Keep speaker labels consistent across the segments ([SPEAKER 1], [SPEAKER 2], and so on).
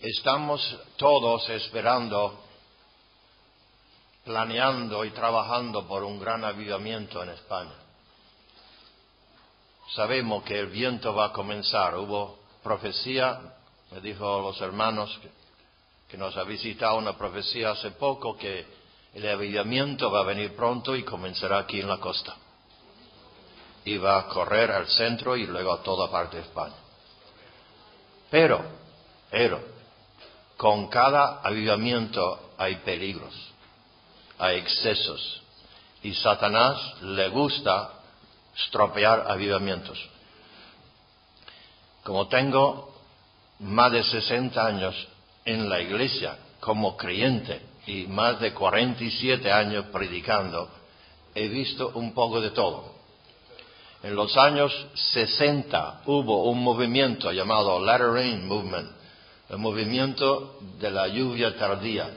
[SPEAKER 1] Estamos todos esperando, planeando y trabajando por un gran avivamiento en España. Sabemos que el viento va a comenzar. Hubo profecía, me dijo los hermanos que nos ha visitado una profecía hace poco, que el avivamiento va a venir pronto y comenzará aquí en la costa. Y va a correr al centro y luego a toda parte de España. Pero, con cada avivamiento hay peligros, hay excesos. Y Satanás le gusta estropear avivamientos. Como tengo más de 60 años en la iglesia como creyente y más de 47 años predicando, he visto un poco de todo. En los años 60 hubo un movimiento llamado Latter Rain Movement, el movimiento de la lluvia tardía.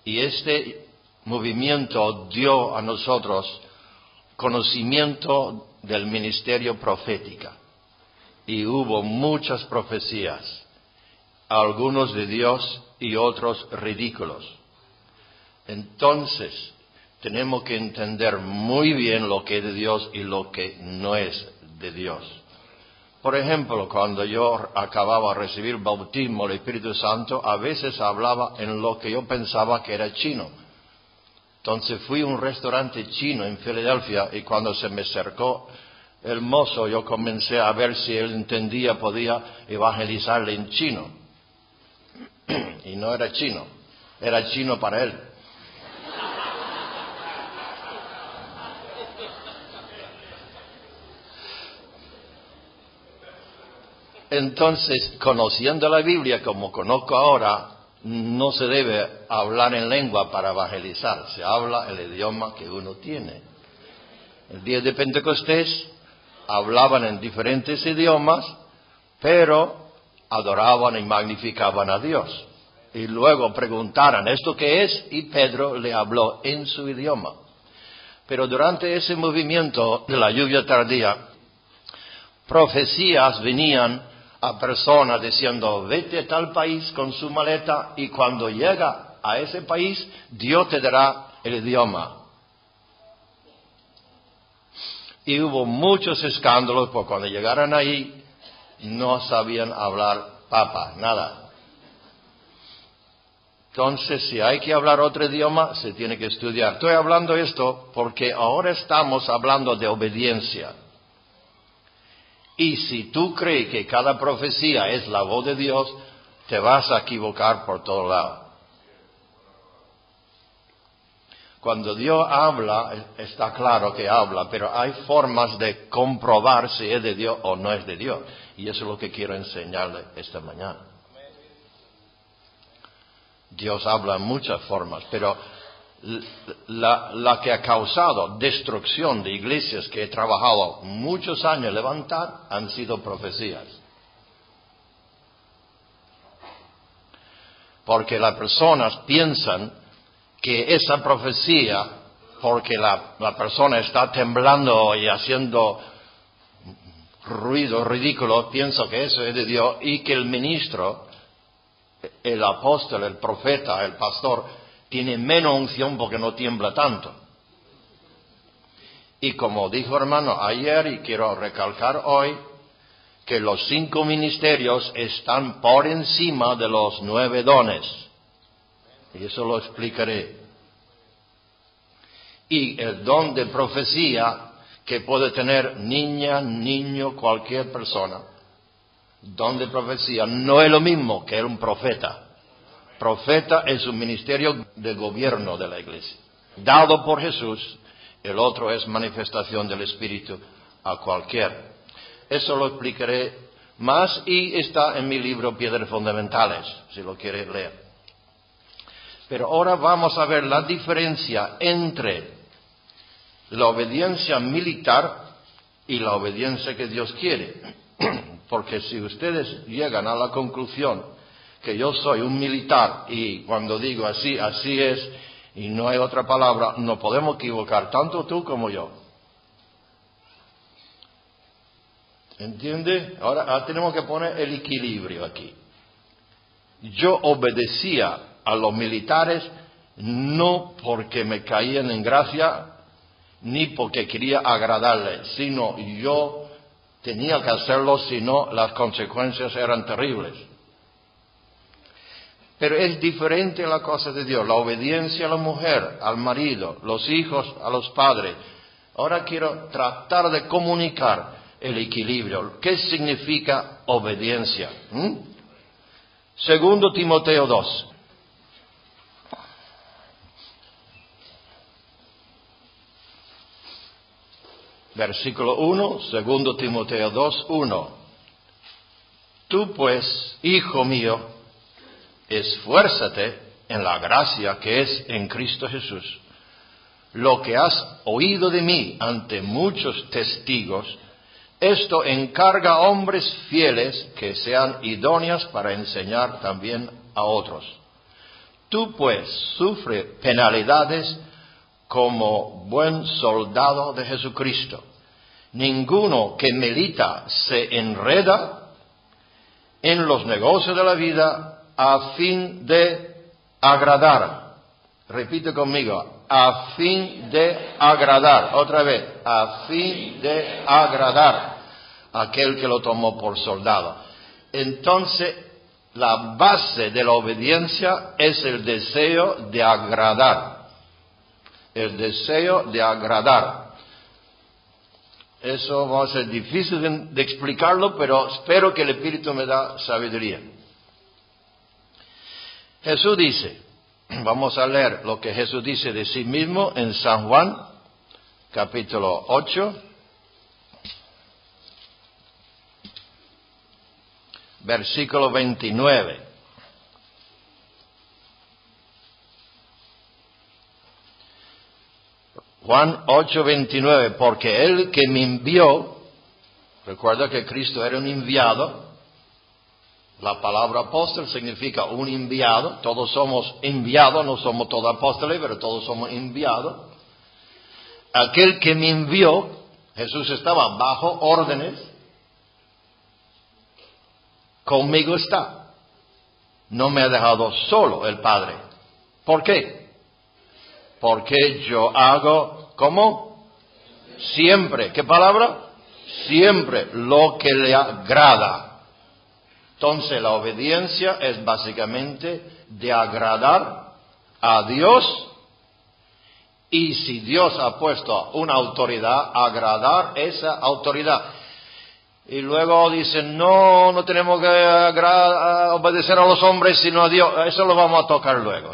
[SPEAKER 1] Y este movimiento dio a nosotros conocimiento del ministerio profética. Y hubo muchas profecías, algunos de Dios y otros ridículos. Entonces, tenemos que entender muy bien lo que es de Dios y lo que no es de Dios. Por ejemplo, cuando yo acababa de recibir el bautismo del Espíritu Santo, a veces hablaba en lo que yo pensaba que era chino. Entonces fui a un restaurante chino en Filadelfia y cuando se me acercó el mozo, yo comencé a ver si él entendía, podía evangelizarle en chino. Y no era chino, era chino para él. Entonces, conociendo la Biblia como conozco ahora, no se debe hablar en lengua para evangelizar, se habla el idioma que uno tiene. El día de Pentecostés hablaban en diferentes idiomas, pero adoraban y magnificaban a Dios. Y luego preguntaron, ¿esto qué es? Y Pedro le habló en su idioma. Pero durante ese movimiento de la lluvia tardía, profecías venían a personas diciendo, vete a tal país con su maleta y cuando llega a ese país, Dios te dará el idioma. Y hubo muchos escándalos, porque cuando llegaron ahí, no sabían hablar papa, nada. Entonces, si hay que hablar otro idioma, se tiene que estudiar. Estoy hablando esto porque ahora estamos hablando de obediencia. Y si tú crees que cada profecía es la voz de Dios, te vas a equivocar por todo lado. Cuando Dios habla, está claro que habla, pero hay formas de comprobar si es de Dios o no es de Dios. Y eso es lo que quiero enseñarle esta mañana. Dios habla en muchas formas, pero la que ha causado destrucción de iglesias que he trabajado muchos años levantar han sido profecías. Porque las personas piensan que esa profecía, porque la persona está temblando y haciendo ruido ridículo, piensa que eso es de Dios y que el ministro, el apóstol, el profeta, el pastor, tiene menos unción porque no tiembla tanto. Y como dijo hermano ayer, y quiero recalcar hoy, que los 5 ministerios están por encima de los 9 dones. Y eso lo explicaré. Y el don de profecía que puede tener niña, niño, cualquier persona, don de profecía no es lo mismo que un profeta. Profeta es un ministerio de gobierno de la iglesia, dado por Jesús. El otro es manifestación del Espíritu a cualquier. Eso lo explicaré más y está en mi libro Piedras Fundamentales, si lo quiere leer. Pero ahora vamos a ver la diferencia entre la obediencia militar y la obediencia que Dios quiere. Porque si ustedes llegan a la conclusión que yo soy un militar y cuando digo así, así es, y no hay otra palabra, no podemos equivocar, tanto tú como yo. ¿Entiende? Ahora tenemos que poner el equilibrio aquí. yo obedecía a los militares no porque me caían en gracia, ni porque quería agradarles, sino yo tenía que hacerlo, si no las consecuencias eran terribles. Pero es diferente la cosa de Dios, la obediencia a la mujer, al marido, los hijos a los padres. Ahora quiero tratar de comunicar el equilibrio. ¿Qué significa obediencia? Segundo Timoteo 2. Versículo 1, segundo Timoteo 2, 1. Tú pues, hijo mío, esfuérzate en la gracia que es en Cristo Jesús. Lo que has oído de mí ante muchos testigos, esto encarga a hombres fieles que sean idóneos para enseñar también a otros. Tú pues sufre penalidades como buen soldado de Jesucristo. Ninguno que milita se enreda en los negocios de la vida a fin de agradar. Repite conmigo, a fin de agradar. Otra vez, a fin de agradar a aquel que lo tomó por soldado. Entonces, la base de la obediencia es el deseo de agradar. El deseo de agradar. Eso va a ser difícil de explicarlo, pero espero que el Espíritu me da sabiduría. Jesús dice, vamos a leer lo que Jesús dice de sí mismo en San Juan, capítulo 8, versículo 29. Juan 8:29, porque Él que me envió, recuerda que Cristo era un enviado, la palabra apóstol significa un enviado, todos somos enviados, no somos todos apóstoles, pero todos somos enviados. Aquel que me envió, Jesús estaba bajo órdenes, conmigo está, no me ha dejado solo el Padre. ¿Por qué? Porque yo hago, ¿cómo? Siempre. ¿Qué palabra? Siempre lo que le agrada. Entonces la obediencia es básicamente de agradar a Dios. Y si Dios ha puesto una autoridad, agradar esa autoridad. Y luego dicen, no tenemos que obedecer a los hombres sino a Dios. Eso lo vamos a tocar luego,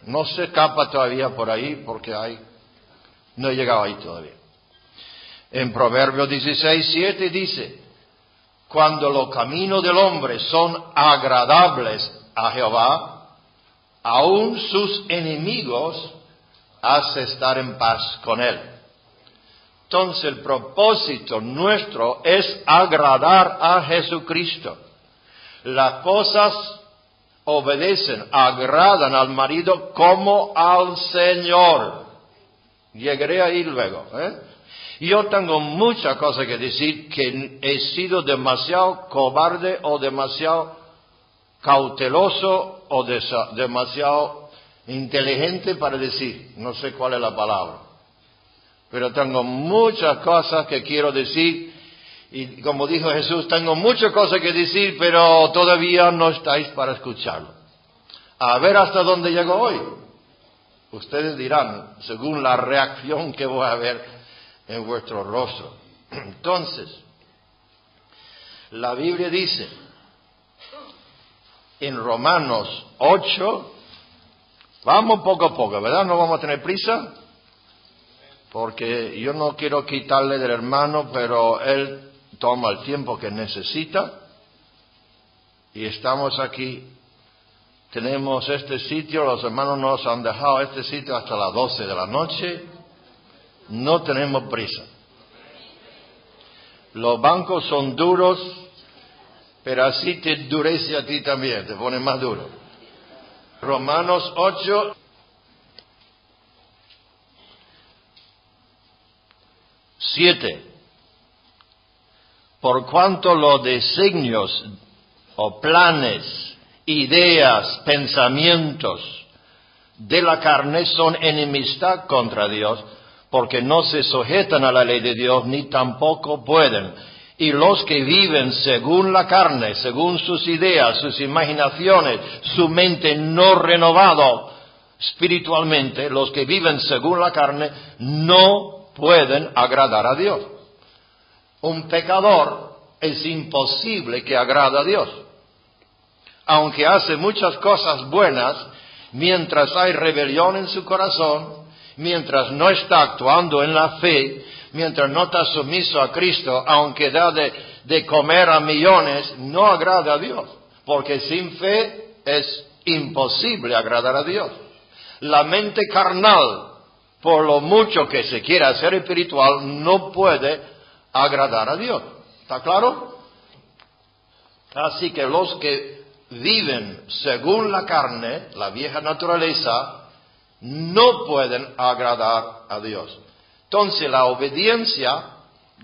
[SPEAKER 1] No se escapa todavía por ahí porque no he llegado ahí todavía. En Proverbios 16:7 dice, cuando los caminos del hombre son agradables a Jehová, aun sus enemigos hace estar en paz con él. Entonces el propósito nuestro es agradar a Jesucristo. Las cosas obedecen, agradan al marido como al Señor. Llegaré ahí luego. Yo tengo muchas cosas que decir que he sido demasiado cobarde o demasiado cauteloso o demasiado inteligente para decir. No sé cuál es la palabra. Pero tengo muchas cosas que quiero decir. Y como dijo Jesús, tengo muchas cosas que decir, pero todavía no estáis para escucharlo. A ver hasta dónde llego hoy. Ustedes dirán, según la reacción que voy a ver en vuestro rostro. Entonces, la Biblia dice, en Romanos 8, vamos poco a poco, ¿verdad? No vamos a tener prisa, porque yo no quiero quitarle del hermano, pero él toma el tiempo que necesita, y estamos aquí, tenemos este sitio, los hermanos nos han dejado este sitio hasta las 12 de la noche, no tenemos prisa. Los bancos son duros, pero así te endurece a ti también, te pone más duro. Romanos 8, 7. Por cuanto los designios o planes ideas, pensamientos de la carne son enemistad contra Dios, porque no se sujetan a la ley de Dios, ni tampoco pueden. Y los que viven según la carne, según sus ideas, sus imaginaciones, su mente no renovado espiritualmente, los que viven según la carne, no pueden agradar a Dios. Un pecador es imposible que agrade a Dios. Aunque hace muchas cosas buenas, mientras hay rebelión en su corazón, mientras no está actuando en la fe, mientras no está sumiso a Cristo, aunque da de comer a millones, no agrada a Dios. Porque sin fe es imposible agradar a Dios. La mente carnal, por lo mucho que se quiera hacer espiritual, no puede agradar a Dios. ¿Está claro? Así que los que viven según la carne, la vieja naturaleza, no pueden agradar a Dios. Entonces la obediencia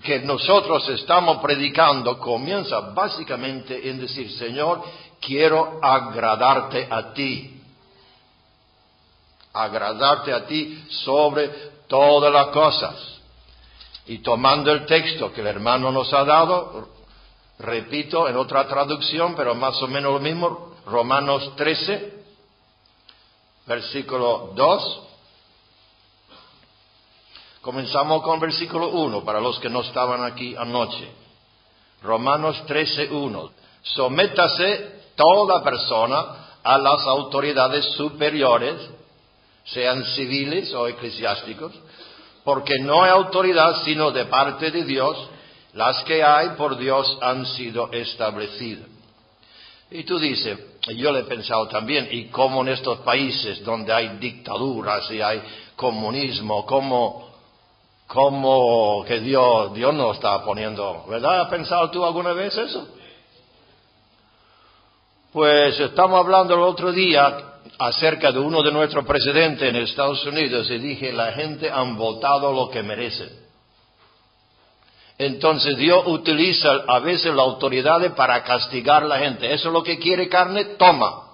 [SPEAKER 1] que nosotros estamos predicando comienza básicamente en decir, Señor, quiero agradarte a ti. Agradarte a ti sobre todas las cosas. Y tomando el texto que el hermano nos ha dado, repito en otra traducción, pero más o menos lo mismo, Romanos 13, versículo 2. Comenzamos con versículo 1, para los que no estaban aquí anoche. Romanos 13, 1. Sométase toda persona a las autoridades superiores, sean civiles o eclesiásticos, porque no hay autoridad sino de parte de Dios, las que hay por Dios han sido establecidas. Y tú dices, yo le he pensado también, y cómo en estos países donde hay dictaduras y hay comunismo, cómo que Dios no está poniendo, ¿verdad? ¿Has pensado tú alguna vez eso? Pues estamos hablando el otro día acerca de uno de nuestros presidentes en Estados Unidos y dije, la gente han votado lo que merecen. Entonces Dios utiliza a veces la autoridad para castigar a la gente. Eso es lo que quiere carne, toma.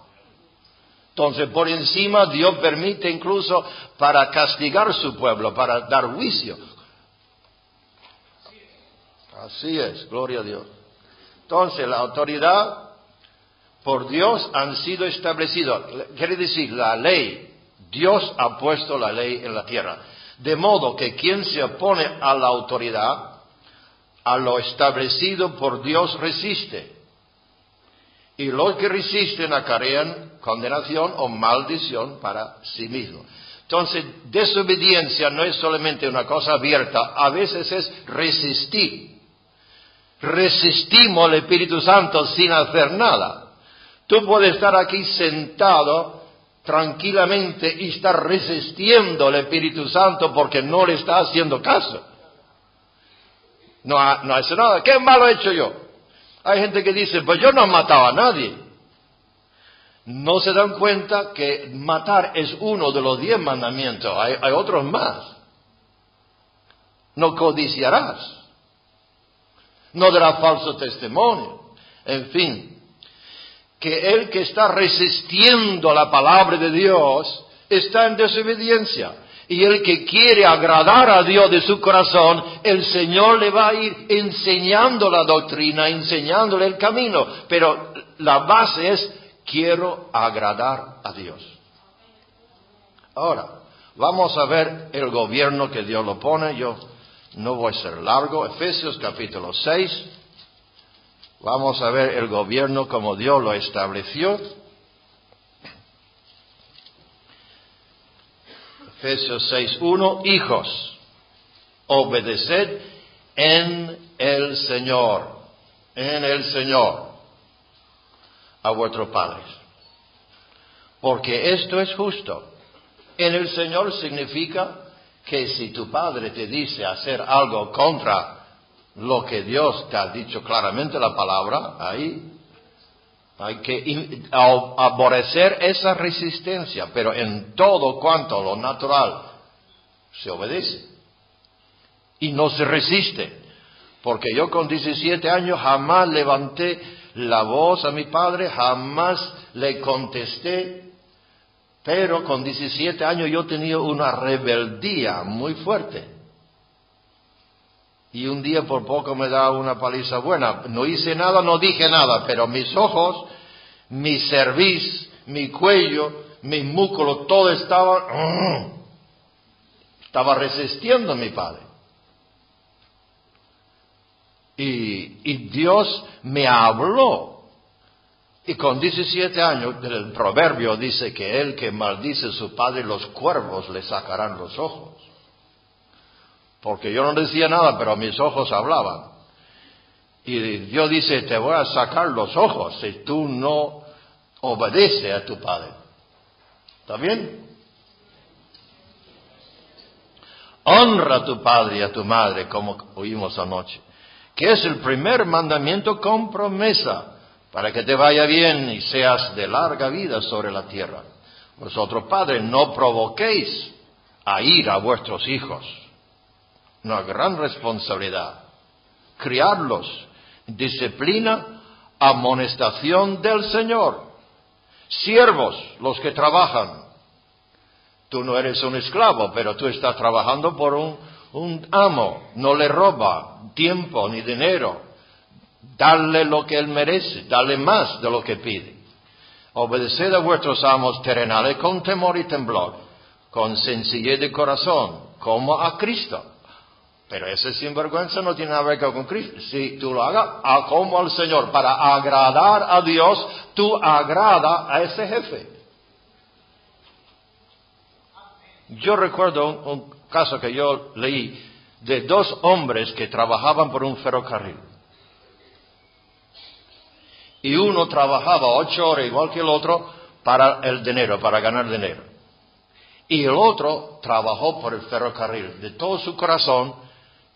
[SPEAKER 1] Entonces por encima Dios permite incluso para castigar a su pueblo, para dar juicio. Así es, gloria a Dios. Entonces la autoridad por Dios han sido establecidas. Quiere decir, la ley, Dios ha puesto la ley en la tierra. De modo que quien se opone a la autoridad, a lo establecido por Dios resiste. Y los que resisten acarrean condenación o maldición para sí mismos. Entonces, desobediencia no es solamente una cosa abierta, a veces es resistir. Resistimos al Espíritu Santo sin hacer nada. Tú puedes estar aquí sentado tranquilamente y estar resistiendo al Espíritu Santo porque no le está haciendo caso. No hace nada. ¿Qué malo he hecho yo? Hay gente que dice, pues yo no he matado a nadie. No se dan cuenta que matar es uno de los 10 mandamientos. Hay otros más. No codiciarás. No darás falso testimonio. En fin. Que el que está resistiendo la palabra de Dios está en desobediencia. Y el que quiere agradar a Dios de su corazón, el Señor le va a ir enseñando la doctrina, enseñándole el camino. Pero la base es, quiero agradar a Dios. Ahora, vamos a ver el gobierno que Dios lo pone. Yo no voy a ser largo. Efesios capítulo 6. Vamos a ver el gobierno como Dios lo estableció. Efesios 6:1, hijos, obedeced en el Señor, a vuestros padres. Porque esto es justo. En el Señor significa que si tu padre te dice hacer algo contra lo que Dios te ha dicho claramente la palabra, ahí hay que aborrecer esa resistencia, pero en todo cuanto a lo natural se obedece y no se resiste. Porque yo con 17 años jamás levanté la voz a mi padre, jamás le contesté, pero con 17 años yo tenía una rebeldía muy fuerte. Y un día por poco me da una paliza buena. No hice nada, no dije nada, pero mis ojos, mi cerviz, mi cuello, mis músculos, todo estaba resistiendo a mi padre. Y Dios me habló. Y con 17 años, el proverbio dice que el que maldice a su padre, los cuervos le sacarán los ojos. Porque yo no decía nada, pero mis ojos hablaban. Y Dios dice, te voy a sacar los ojos si tú no obedeces a tu padre. ¿Está bien? Honra a tu padre y a tu madre, como oímos anoche, que es el primer mandamiento con promesa, para que te vaya bien y seas de larga vida sobre la tierra. Vosotros, padres, no provoquéis a ira a vuestros hijos. Una gran responsabilidad. Criarlos, disciplina, amonestación del Señor. Siervos, los que trabajan. Tú no eres un esclavo, pero tú estás trabajando por un amo. No le roba tiempo ni dinero. Dale lo que él merece, dale más de lo que pide. Obedeced a vuestros amos terrenales con temor y temblor, con sencillez de corazón, como a Cristo. Pero ese sinvergüenza no tiene nada que ver con Cristo. Si tú lo hagas como al Señor, para agradar a Dios, tú agrada a ese jefe. Yo recuerdo un caso que yo leí de 2 hombres que trabajaban por un ferrocarril. Y uno trabajaba 8 horas igual que el otro para el dinero, para ganar dinero. Y el otro trabajó por el ferrocarril. De todo su corazón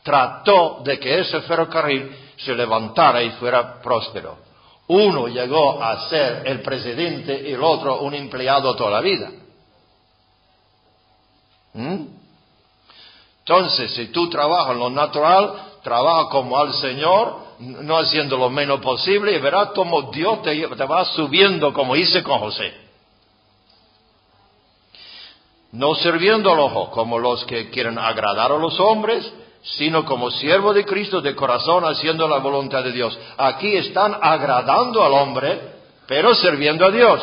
[SPEAKER 1] trató de que ese ferrocarril se levantara y fuera próspero. Uno llegó a ser el presidente y el otro un empleado toda la vida. Entonces, si tú trabajas en lo natural, trabaja como al Señor, no haciendo lo menos posible, y verás como Dios te va subiendo, como hice con José. No sirviendo al ojo como los que quieren agradar a los hombres, sino como siervo de Cristo de corazón, haciendo la voluntad de Dios. Aquí están agradando al hombre, pero sirviendo a Dios.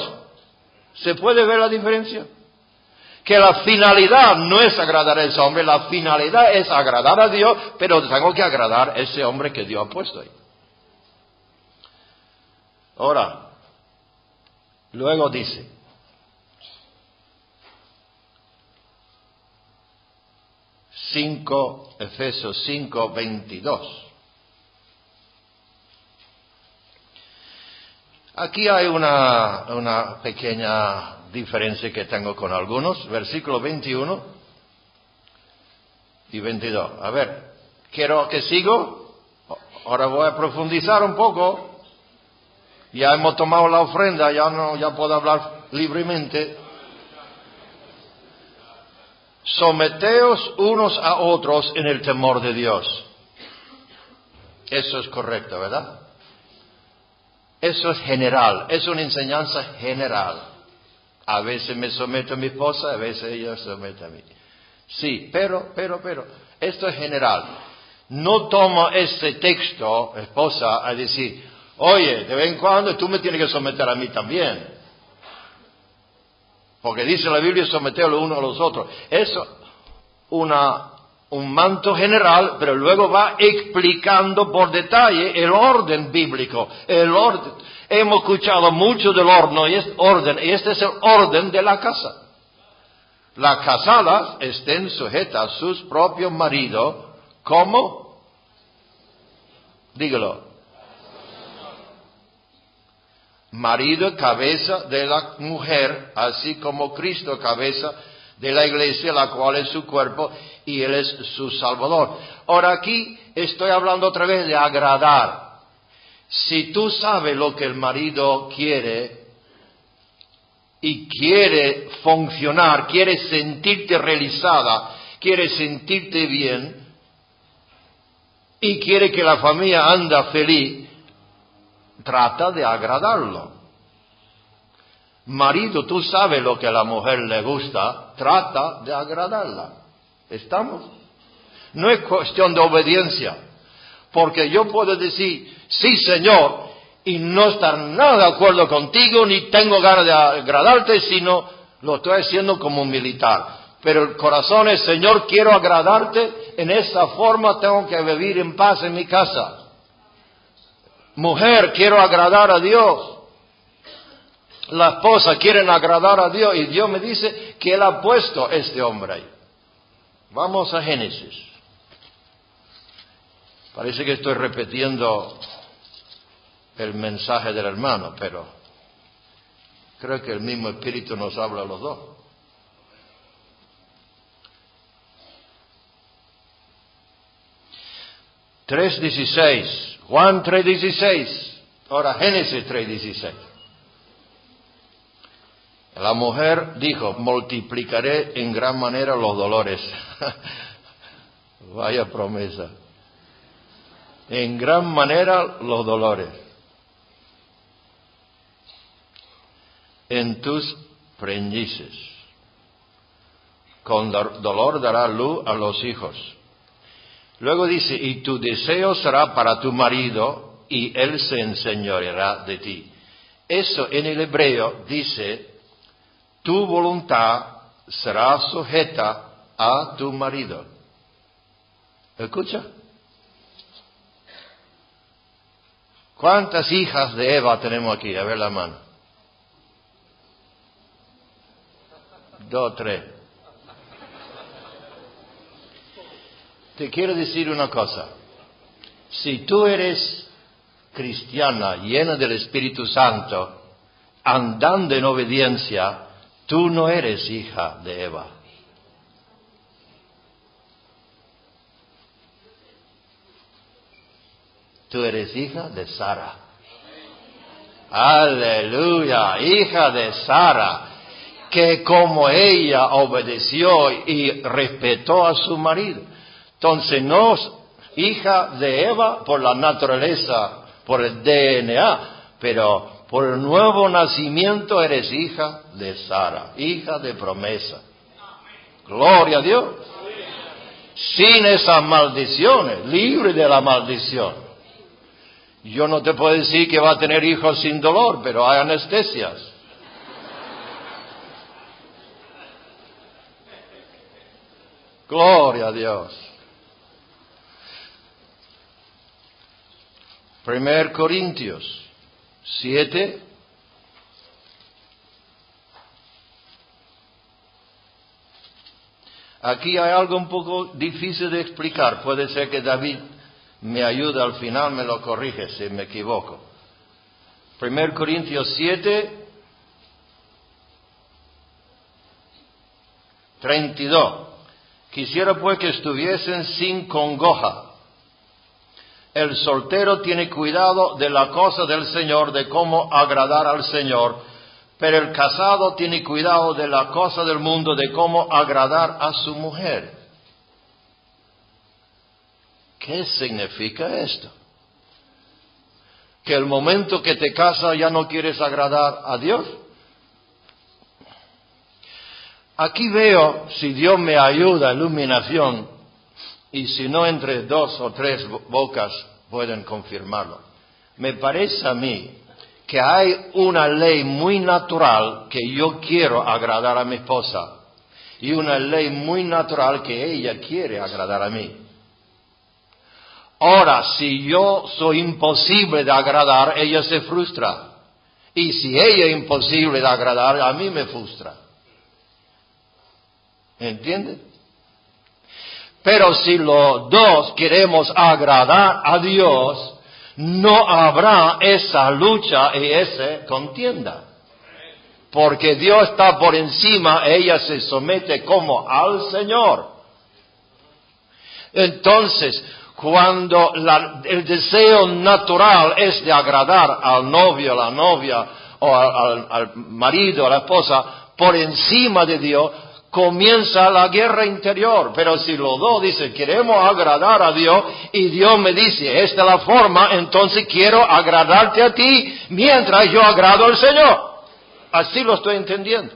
[SPEAKER 1] ¿Se puede ver la diferencia? Que la finalidad no es agradar a ese hombre, la finalidad es agradar a Dios, pero tengo que agradar a ese hombre que Dios ha puesto ahí. Ahora, luego dice, Efesios 5:22. Aquí hay una pequeña diferencia que tengo con algunos, versículo 21 y 22. A ver, quiero que sigo. Ahora voy a profundizar un poco. Ya hemos tomado la ofrenda, ya puedo hablar libremente. Someteos unos a otros en el temor de Dios. Eso es correcto, ¿verdad? Eso es general, es una enseñanza general. A veces me someto a mi esposa, a veces ella se somete a mí. Sí, pero, esto es general. No tomo este texto, esposa, a decir, oye, de vez en cuando tú me tienes que someter a mí también. Porque dice la Biblia, someteos los unos a los otros. Eso, un manto general, pero luego va explicando por detalle el orden bíblico. El orden. Hemos escuchado mucho del orden, y este es el orden de la casa. Las casadas estén sujetas a sus propios maridos, ¿cómo? Dígalo. Marido, cabeza de la mujer, así como Cristo, cabeza de la iglesia, la cual es su cuerpo, y Él es su Salvador. Ahora aquí estoy hablando otra vez de agradar. Si tú sabes lo que el marido quiere, y quiere funcionar, quiere sentirte realizada, quiere sentirte bien, y quiere que la familia anda feliz, trata de agradarlo. Marido, tú sabes lo que a la mujer le gusta, trata de agradarla. ¿Estamos? No es cuestión de obediencia, porque yo puedo decir, sí, Señor, y no estar nada de acuerdo contigo, ni tengo ganas de agradarte, sino lo estoy haciendo como un militar. Pero el corazón es, Señor, quiero agradarte, en esa forma tengo que vivir en paz en mi casa. Mujer, quiero agradar a Dios. La esposa quiere agradar a Dios, y Dios me dice que Él ha puesto este hombre ahí. Vamos a Génesis. Parece que estoy repitiendo el mensaje del hermano, pero creo que el mismo Espíritu nos habla a los dos. Juan 3:16, ahora Génesis 3:16. La mujer dijo, multiplicaré en gran manera los dolores. Vaya promesa. En gran manera los dolores. En tus preñices. Con dolor dará luz a los hijos. Luego dice, y tu deseo será para tu marido, y él se enseñoreará de ti. Eso en el hebreo dice, tu voluntad será sujeta a tu marido. ¿Escucha? ¿Cuántas hijas de Eva tenemos aquí? A ver la mano. 2, 3. Te quiero decir una cosa. Si tú eres cristiana, llena del Espíritu Santo, andando en obediencia, tú no eres hija de Eva. Tú eres hija de Sara. Aleluya, hija de Sara, que como ella obedeció y respetó a su marido. Entonces no es hija de Eva por la naturaleza, por el DNA, pero por el nuevo nacimiento eres hija de Sara, hija de promesa. Gloria a Dios. Sin esas maldiciones, libre de la maldición. Yo no te puedo decir que va a tener hijos sin dolor, pero hay anestesias. Gloria a Dios. 1 Corintios 7. Aquí hay algo un poco difícil de explicar. Puede ser que David me ayude al final, me lo corrige si me equivoco. 1 Corintios 7, 32. Quisiera pues que estuviesen sin congoja. El soltero tiene cuidado de la cosa del Señor, de cómo agradar al Señor, pero el casado tiene cuidado de la cosa del mundo, de cómo agradar a su mujer. ¿Qué significa esto? ¿Que el momento que te casas ya no quieres agradar a Dios? Aquí veo, si Dios me ayuda, iluminación, y si no entre 2 o 3 bocas pueden confirmarlo. Me parece a mí que hay una ley muy natural que yo quiero agradar a mi esposa y una ley muy natural que ella quiere agradar a mí. Ahora, si yo soy imposible de agradar, ella se frustra. Y si ella es imposible de agradar, a mí me frustra. ¿Entiendes? Pero si los dos queremos agradar a Dios, no habrá esa lucha y esa contienda. Porque Dios está por encima, ella se somete como al Señor. Entonces, cuando el deseo natural es de agradar al novio, a la novia, o al marido, a la esposa, por encima de Dios, comienza la guerra interior. Pero si los dos dicen, queremos agradar a Dios, y Dios me dice, esta es la forma, entonces quiero agradarte a ti, mientras yo agrado al Señor. Así lo estoy entendiendo.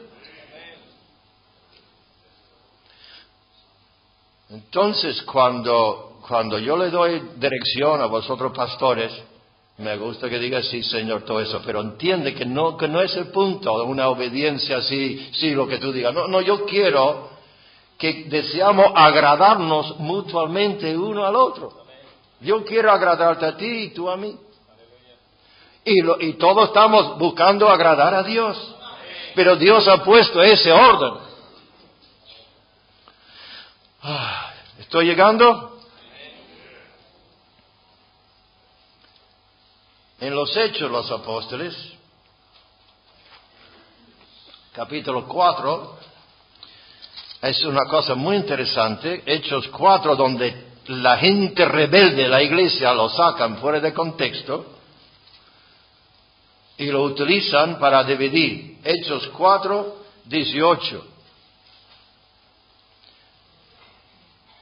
[SPEAKER 1] Entonces, cuando yo le doy dirección a vosotros pastores, me gusta que diga sí, Señor, todo eso, pero entiende que no es el punto, una obediencia así, sí, lo que tú digas. No, yo quiero que deseamos agradarnos mutuamente uno al otro. Yo quiero agradarte a ti y tú a mí. Y todos estamos buscando agradar a Dios. Pero Dios ha puesto ese orden. ¿Estoy llegando? En los Hechos de los Apóstoles, capítulo 4, es una cosa muy interesante. Hechos 4, donde la gente rebelde de la iglesia lo sacan fuera de contexto y lo utilizan para dividir. Hechos 4, 18.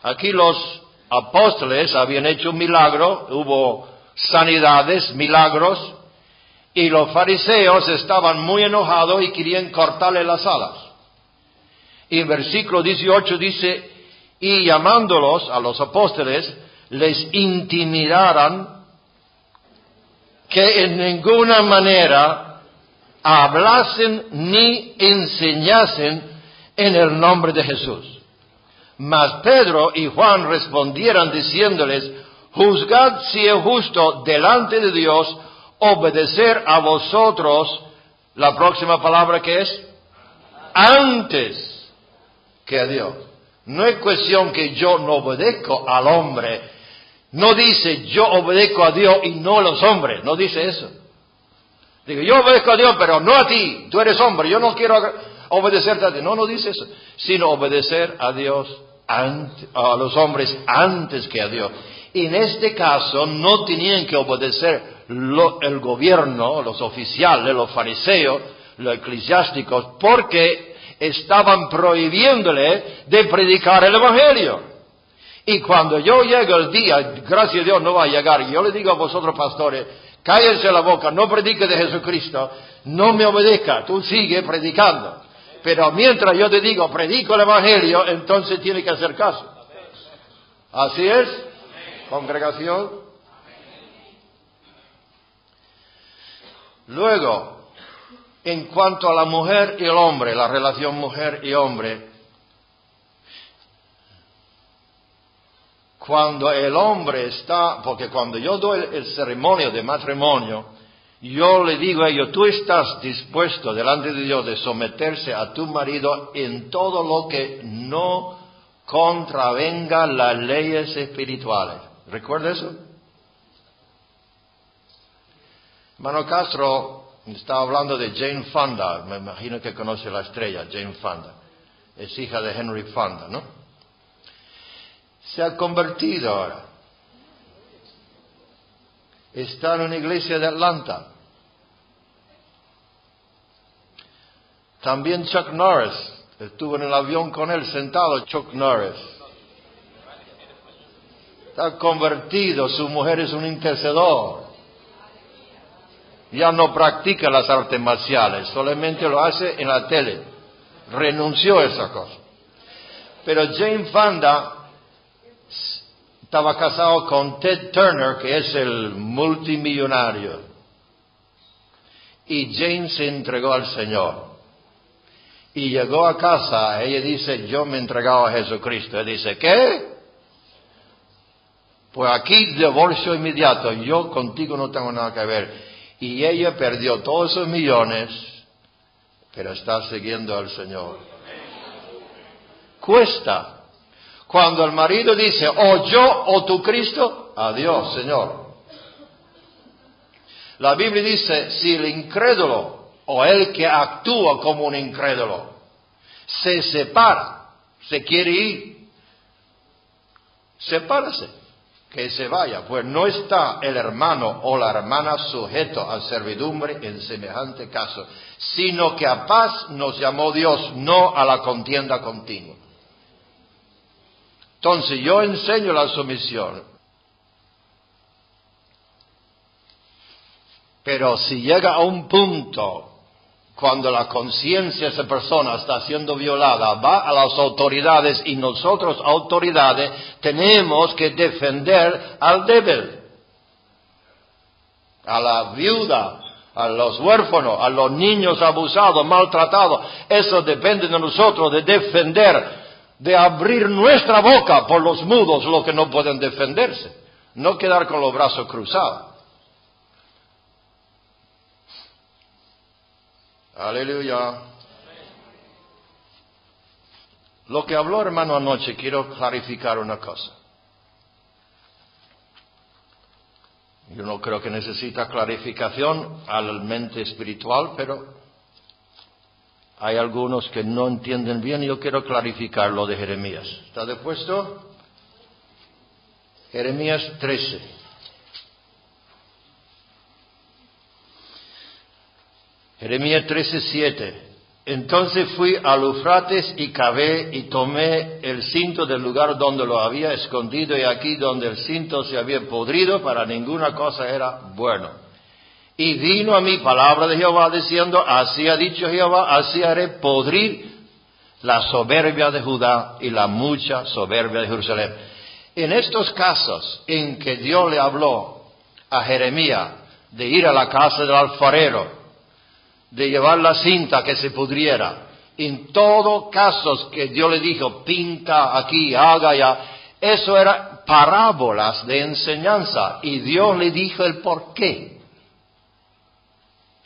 [SPEAKER 1] Aquí los apóstoles habían hecho un milagro, hubo sanidades, milagros, y los fariseos estaban muy enojados y querían cortarle las alas. Y en versículo 18 dice, y llamándolos a los apóstoles, les intimidaran que en ninguna manera hablasen ni enseñasen en el nombre de Jesús. Mas Pedro y Juan respondieron diciéndoles, juzgad si es justo delante de Dios obedecer a vosotros, la próxima palabra que es, antes que a Dios. No es cuestión que yo no obedezco al hombre. No dice yo obedezco a Dios y no a los hombres. No dice eso. Digo, yo obedezco a Dios, pero no a ti. Tú eres hombre, yo no quiero obedecerte a ti. No dice eso. Sino obedecer a Dios, a los hombres antes que a Dios. Y en este caso no tenían que obedecer el gobierno, los oficiales, los fariseos, los eclesiásticos, porque estaban prohibiéndole de predicar el Evangelio. Y cuando yo llego el día, gracias a Dios no va a llegar, y yo le digo a vosotros pastores, cállense la boca, no predique de Jesucristo, no me obedezca, tú sigue predicando. Pero mientras yo te digo, predico el Evangelio, entonces tiene que hacer caso. ¿Así es? Congregación. Luego, en cuanto a la mujer y el hombre, la relación mujer y hombre, cuando el hombre está, porque cuando yo doy el ceremonio de matrimonio, yo le digo a ellos, tú estás dispuesto delante de Dios de someterse a tu marido en todo lo que no contravenga las leyes espirituales. ¿Recuerda eso? Hermano Castro estaba hablando de Jane Fonda, me imagino que conoce la estrella, Jane Fonda. Es hija de Henry Fonda, ¿no? Se ha convertido ahora. Está en una iglesia de Atlanta. También Chuck Norris. Estuvo en el avión con él sentado, Chuck Norris. Está convertido, su mujer es un intercedor. Ya no practica las artes marciales, solamente lo hace en la tele. Renunció a esa cosa. Pero Jane Fonda estaba casado con Ted Turner, que es el multimillonario. Y Jane se entregó al Señor. Y llegó a casa, ella dice, yo me he entregado a Jesucristo. Él dice, ¿qué? Pues aquí divorcio inmediato, yo contigo no tengo nada que ver. Y ella perdió todos esos millones, pero está siguiendo al Señor. Cuesta. Cuando el marido dice, o yo o tu Cristo, adiós, Señor. La Biblia dice, si el incrédulo o el que actúa como un incrédulo se separa, se quiere ir, sepárase. que se vaya, pues no está el hermano o la hermana sujeto a servidumbre en semejante caso, sino que a paz nos llamó Dios, no a la contienda continua. Entonces yo enseño la sumisión, pero si llega a un punto cuando la conciencia de esa persona está siendo violada, va a las autoridades y nosotros, autoridades, tenemos que defender al débil, a la viuda, a los huérfanos, a los niños abusados, maltratados. Eso depende de nosotros, de defender, de abrir nuestra boca por los mudos, los que no pueden defenderse, no quedar con los brazos cruzados. Aleluya. Lo que habló hermano anoche, quiero clarificar una cosa. Yo no creo que necesita clarificación a la mente espiritual, pero hay algunos que no entienden bien y yo quiero clarificar lo de Jeremías. ¿Está dispuesto? Jeremías 13. Jeremías 13:7. Entonces fui al Eufrates y cavé y tomé el cinto del lugar donde lo había escondido, y aquí donde el cinto se había podrido, para ninguna cosa era bueno. Y vino a mí palabra de Jehová diciendo, así ha dicho Jehová, así haré podrir la soberbia de Judá y la mucha soberbia de Jerusalén. En estos casos en que Dios le habló a Jeremías de ir a la casa del alfarero, de llevar la cinta que se pudriera, en todos casos que Dios le dijo, pinta aquí, haga allá, eso eran parábolas de enseñanza, y Dios le dijo el porqué.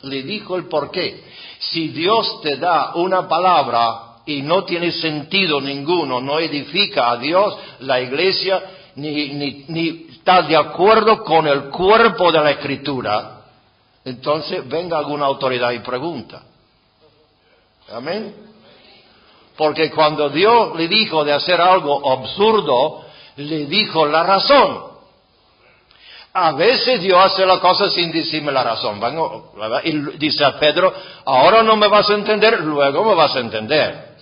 [SPEAKER 1] Le dijo el porqué. Si Dios te da una palabra y no tiene sentido ninguno, no edifica a Dios, la iglesia, ni está de acuerdo con el cuerpo de la Escritura, entonces venga alguna autoridad y pregunta. Amén. Porque cuando Dios le dijo de hacer algo absurdo, le dijo la razón. A veces Dios hace la cosa sin decirme la razón. Y dice a Pedro, ahora no me vas a entender, luego me vas a entender.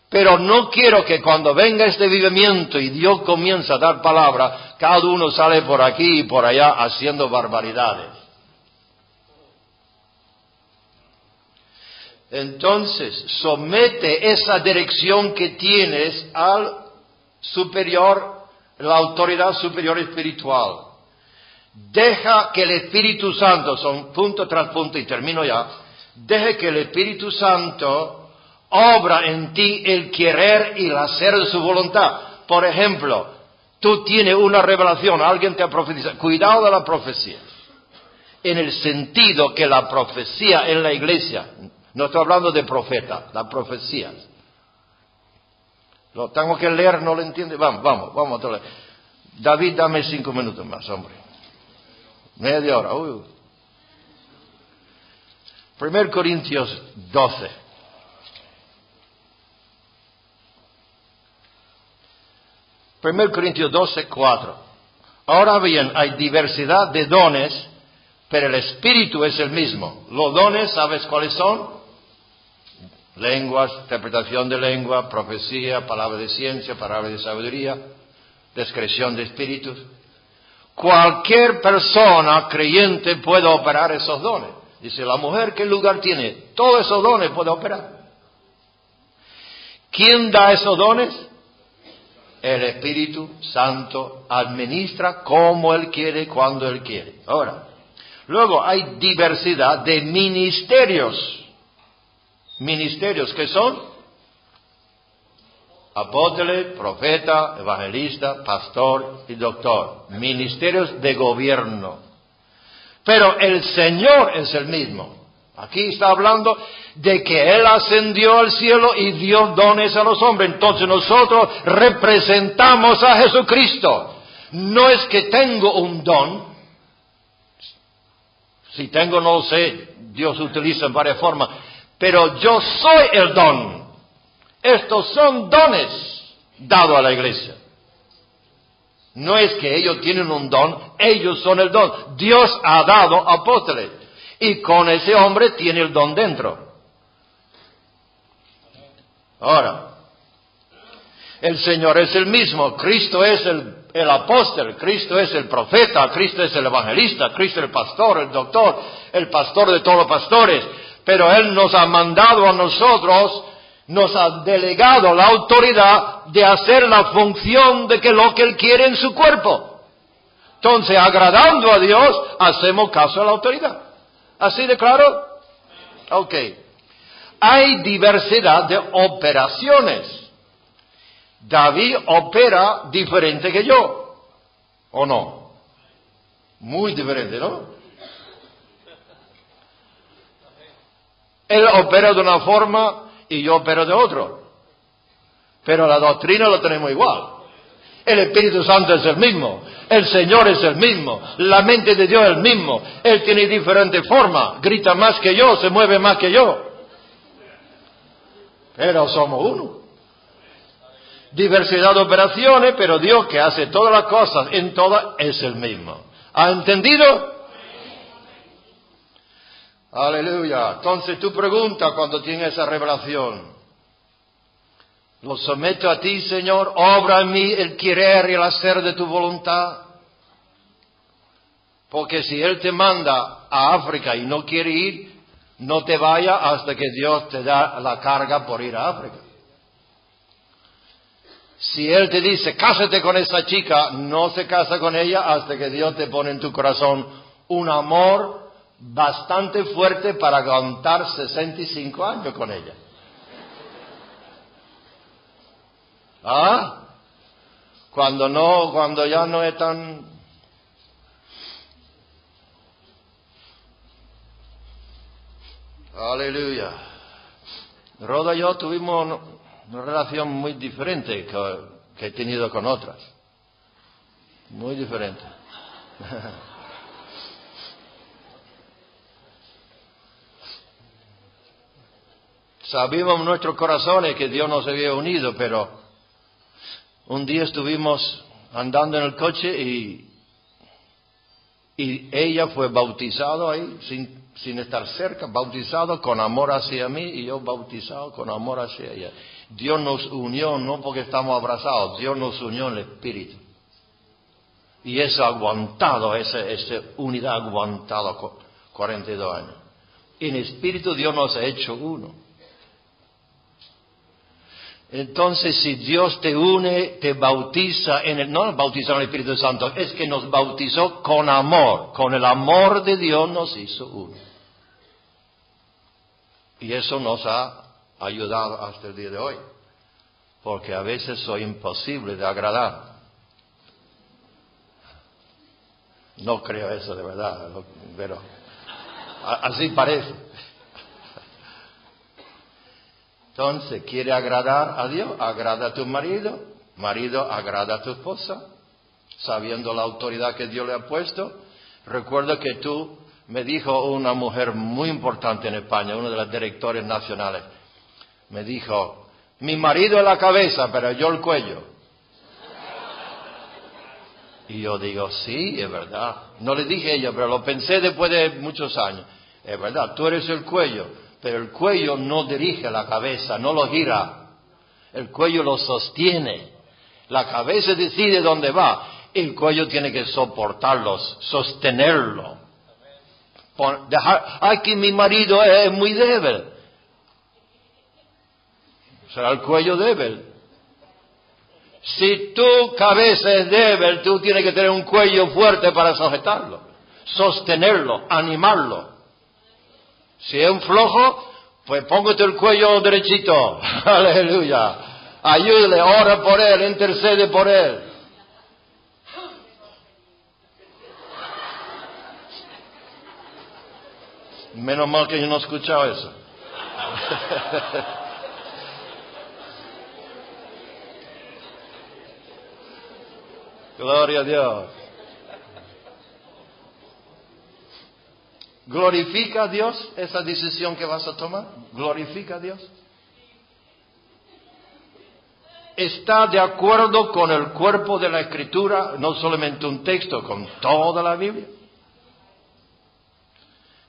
[SPEAKER 1] Pero no quiero que cuando venga este avivamiento y Dios comienza a dar palabra, cada uno sale por aquí y por allá haciendo barbaridades. Entonces, somete esa dirección que tienes al superior, la autoridad superior espiritual. Deja que el Espíritu Santo, son punto tras punto y termino ya, deja que el Espíritu Santo obra en ti el querer y el hacer de su voluntad. Por ejemplo, tú tienes una revelación, alguien te ha profetizado, cuidado de la profecía, en el sentido que la profecía en la iglesia, no estoy hablando de profeta, la profecía. Lo tengo que leer, no lo entiende. Vamos a leer. David, dame 5 minutos más, hombre. Media hora. 1 Corintios 12. 1 Corintios 12:4. Ahora bien, hay diversidad de dones, pero el Espíritu es el mismo. Los dones, ¿sabes cuáles son? Lenguas, interpretación de lengua, profecía, palabra de ciencia, palabra de sabiduría, discreción de espíritus. Cualquier persona creyente puede operar esos dones. Dice, la mujer, ¿qué lugar tiene? Todos esos dones puede operar. ¿Quién da esos dones? El Espíritu Santo administra como Él quiere, cuando Él quiere. Ahora, luego hay diversidad de ministerios. Ministerios que son apóstoles, profeta, evangelista, pastor y doctor. Ministerios de gobierno. Pero el Señor es el mismo. Aquí está hablando de que Él ascendió al cielo y dio dones a los hombres. Entonces nosotros representamos a Jesucristo. No es que tengo un don. Si tengo, no lo sé. Dios utiliza en varias formas. Pero yo soy el don. Estos son dones dados a la iglesia. No es que ellos tienen un don, ellos son el don. Dios ha dado apóstoles. Y con ese hombre tiene el don dentro. Ahora, el Señor es el mismo. Cristo es el apóstol, Cristo es el profeta, Cristo es el evangelista, Cristo es el pastor, el doctor, el pastor de todos los pastores. Pero Él nos ha mandado a nosotros, nos ha delegado la autoridad de hacer la función de que lo que Él quiere en su cuerpo. Entonces, agradando a Dios, hacemos caso a la autoridad. ¿Así de claro? Ok. Hay diversidad de operaciones. David opera diferente que yo, ¿o no? Muy diferente, ¿no? Él opera de una forma y yo opero de otro. Pero la doctrina la tenemos igual. El Espíritu Santo es el mismo. El Señor es el mismo. La mente de Dios es el mismo. Él tiene diferente forma. Grita más que yo, se mueve más que yo. Pero somos uno. Diversidad de operaciones, pero Dios que hace todas las cosas en todas es el mismo. ¿Ha entendido? Aleluya. Entonces tú preguntas cuando tienes esa revelación. Lo someto a ti, Señor. Obra en mí el querer y el hacer de tu voluntad. Porque si Él te manda a África y no quiere ir, no te vayas hasta que Dios te da la carga por ir a África. Si Él te dice, cásate con esa chica, no se casa con ella hasta que Dios te pone en tu corazón un amor bastante fuerte para aguantar 65 años con ella. ¿Ah? Cuando ya no es tan... Aleluya. Roda y yo tuvimos una relación muy diferente que he tenido con otras. Muy diferente. Sabíamos en nuestros corazones que Dios nos había unido, pero un día estuvimos andando en el coche y ella fue bautizada ahí, sin estar cerca, bautizado con amor hacia mí y yo bautizado con amor hacia ella. Dios nos unió, no porque estamos abrazados, Dios nos unió en el Espíritu. Y eso ha aguantado, esa unidad ha aguantado 42 años. En Espíritu Dios nos ha hecho uno. Entonces, si Dios te une, te bautiza no nos bautizó en el Espíritu Santo, es que nos bautizó con amor. Con el amor de Dios nos hizo uno. Y eso nos ha ayudado hasta el día de hoy. Porque a veces soy imposible de agradar. No creo eso de verdad, pero así parece. Entonces, ¿quiere agradar a Dios? Agrada a tu marido. Marido, agrada a tu esposa. Sabiendo la autoridad que Dios le ha puesto. Recuerdo que me dijo una mujer muy importante en España, uno de los directores nacionales. Me dijo, mi marido es la cabeza, pero yo el cuello. Y yo digo, sí, es verdad. No le dije a ella, pero lo pensé después de muchos años. Es verdad, tú eres el cuello. Pero el cuello no dirige la cabeza, no lo gira. El cuello lo sostiene. La cabeza decide dónde va. El cuello tiene que soportarlo, sostenerlo. Que mi marido es muy débil. Será el cuello débil. Si tu cabeza es débil, tú tienes que tener un cuello fuerte para sujetarlo, sostenerlo, animarlo. Si es un flojo, pues póngate el cuello derechito. Aleluya. Ayúdale, ora por él, intercede por él. Menos mal que yo no he escuchado eso. Gloria a Dios. ¿Glorifica a Dios esa decisión que vas a tomar? ¿Glorifica a Dios? está de acuerdo con el cuerpo de la Escritura, no solamente un texto, con toda la Biblia.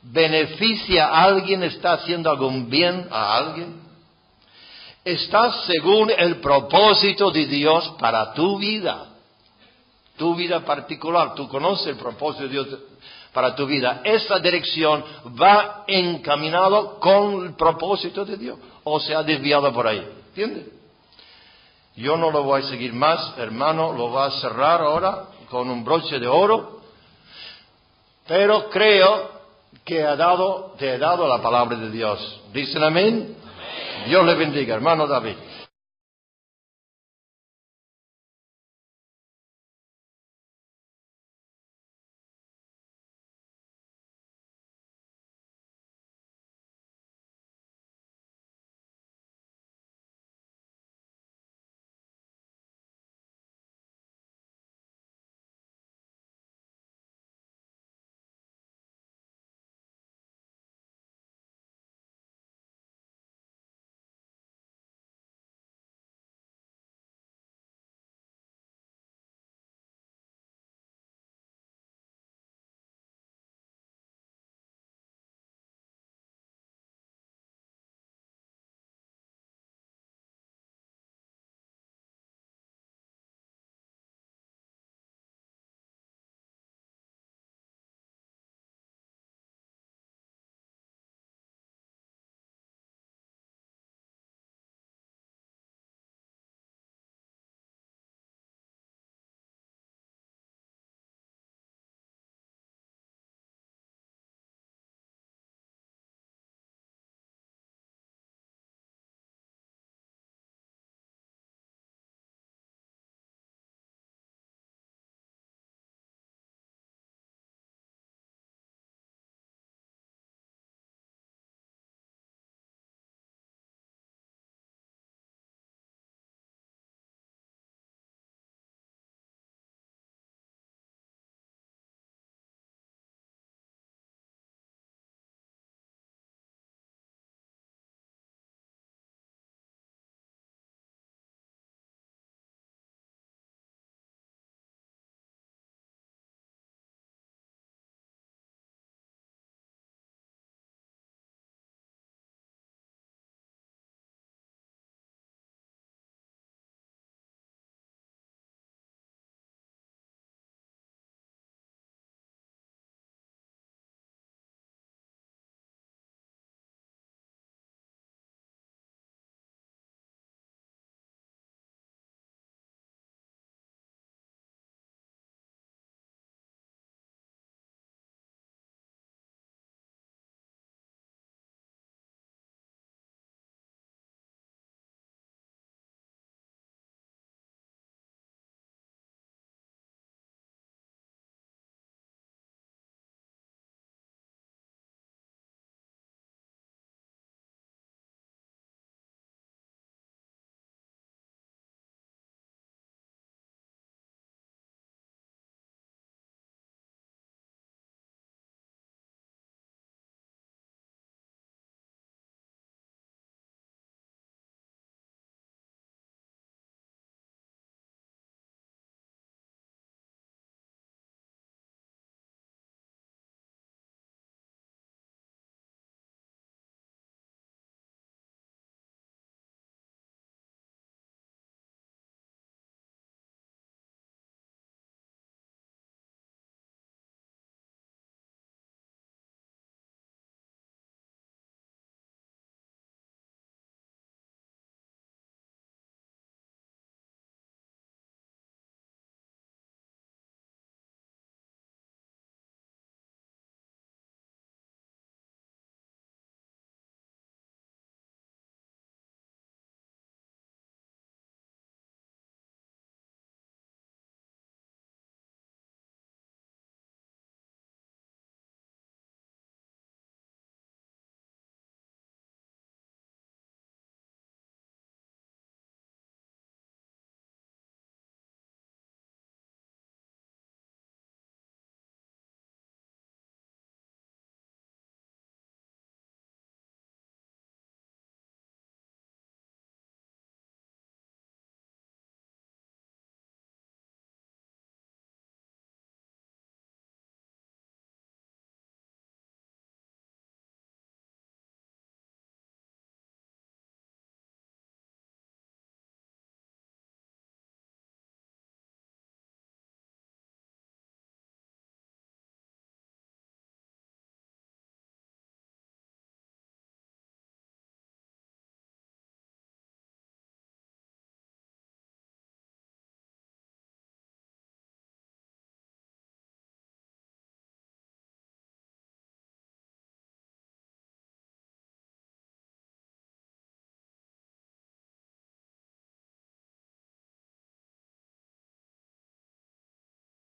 [SPEAKER 1] ¿Beneficia a alguien? ¿Está haciendo algún bien a alguien? ¿Está según el propósito de Dios para tu vida particular? Tú conoces el propósito de Dios para tu vida. Esa dirección va encaminado con el propósito de Dios, o se ha desviado por ahí. ¿Entiendes? Yo no lo voy a seguir más, hermano, lo va a cerrar ahora con un broche de oro, pero creo que te he dado la palabra de Dios. ¿Dicen amén? Dios le bendiga, hermano David.